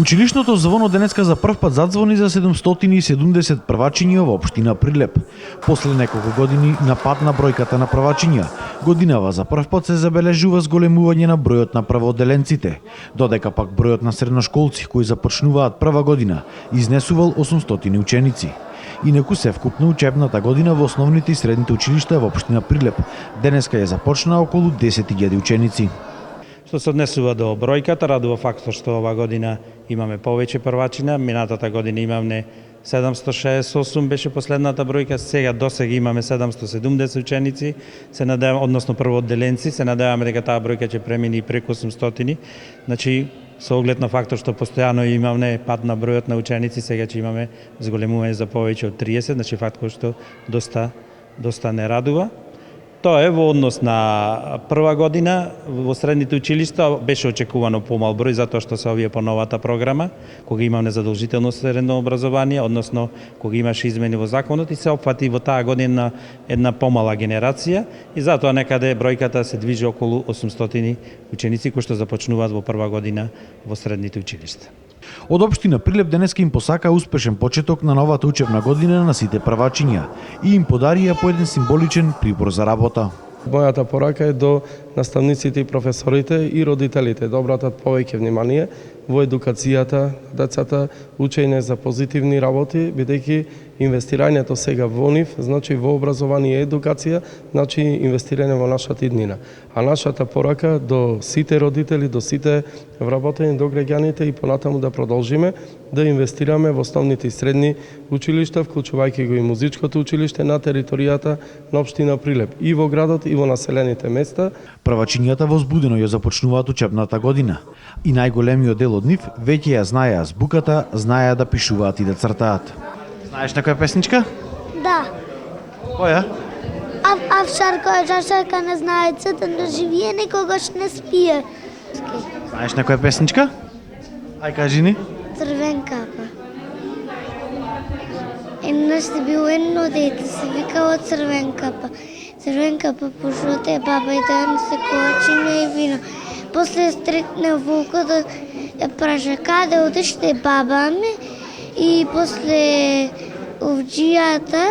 Училишното звоно денеска за прв пат задзвони за 770 првачиња во општина Прилеп. После неколку години на пад на бројката на првачиња, годинава за прв пат се забележува зголемување на бројот на прводеленците, додека пак бројот на средношколци кои започнуваат прва година изнесувал 800 ученици. Инаку се вкупно учебната година во основните и средните училишта во општина Прилеп денеска ја започна околу 10.000 ученици. Што се однесува до бројката, радува фактот што ова година имаме повеќе првачина, минатата година имаме 768 беше последната бројка, сега досега имаме 770 ученици, се надеваме, односно прводеленци, се надеваме дека таа бројка ќе премини преку 800. Значи, со оглед на фактот што постојано имаме пад на бројот на ученици, сега ќе имаме зголемување за повеќе од 30, значи фактот што доста не радува. Тоа е во однос на прва година во средните училишта беше очекувано помал број затоа што се овие по новата програма, кога имаме задолжително средно образование, односно кога имаше измени во законот и се опфати во таа година една помала генерација и затоа некаде бројката се движи околу 800 ученици кои што започнуваат во прва година во средните училишта. Од општина Прилеп денеска им посака успешен почеток на новата учебна година на сите првачиња и им подарија по еден символичен прибор за работа. Мојата порака е до наставниците и професорите и родителите да обратат повеќе внимание во едукацијата, децата, учење за позитивни работи, бидејќи инвестирањето сега во нив, значи во образование и едукација, значи инвестирање во нашата иднина. А нашата порака до сите родители, до сите вработени, до граѓаните и понатаму да продолжиме да инвестираме во основните и средни училишта, вклучувајќи го и музичкото училиште на територијата на општина Прилеп, и во градот и во населените места. Првачињата возбудено ја започнуваат учебната година и најголемиот дел од нив веќе ја знаеа азбуката, знаеа да пишуваат и да цртаат. Знаеш некоја песничка? Да. Која? Авшарка не знае цртан да живее, никогаш не спие. Знаеш некоја песничка? Ај кажи ни. Црвен капа. Еднаш се бил едно дете, се викало Црвен капа. Црвен капа пошоте баба и да се колачиња и вино. После стрекне волкот да ја праша каде одиште баба ми и после овџијата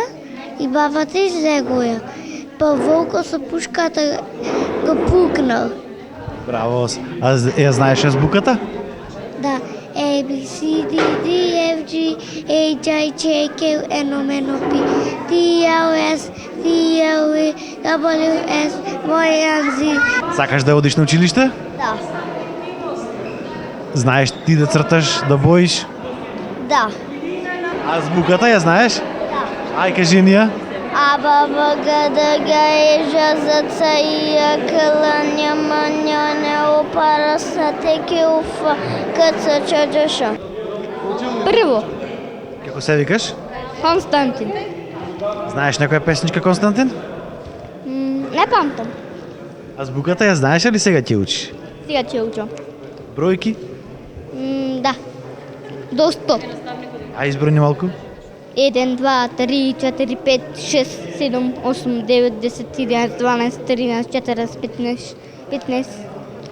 и бабата излегоја. Па волкот со пушката го пукнал. Браво. А ја знаеш азбуката? Да. A, B, C, D, D, F, G, H, I, J, K, L, M, N, O, P, Q, R, S, T, U, V, W, X, Y, and Z. Сакаш да одиш на училиште? Да. Знаеш ти да црташ, да боиш? Да. Азбуката ја знаеш? Да. Ај кажи ни ја. А, Б, В, Г, Д, Г, Е, Ж, З, Ц, И, К, Л, Н, М, Н, Н, О, П, Р, С, Т, Q, Ф, К, Ц, Ч, Đ, Ш. Прво, Како се викаш? Константин. Знаеш некоја песничка, Константин? Не памтам. Азбуката ја знаеш или сега ќе учиш? Сега ќе учам. Бројки? Да. До 100. А избројни малку. 1, 2, 3, 4, 5, 6, 7, 8, 9, 10, 11, 12, 13, 14, 15, 15,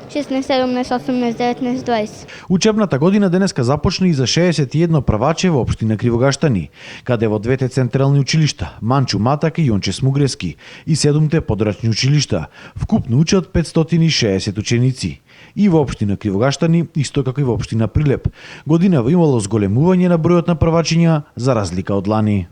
16, 17, 18, 19, 20. Учебната година денеска започна и за 61 прваче во општина Кривогаштани, каде во двете централни училишта, Манчу Матак и Јонче Смугрески, и 7 подрачни училишта, вкупно учат 560 ученици. И во општина Кривогаштани, исто како и во општина Прилеп, годинава имало зголемување на бројот на првачиња за разлика од лани.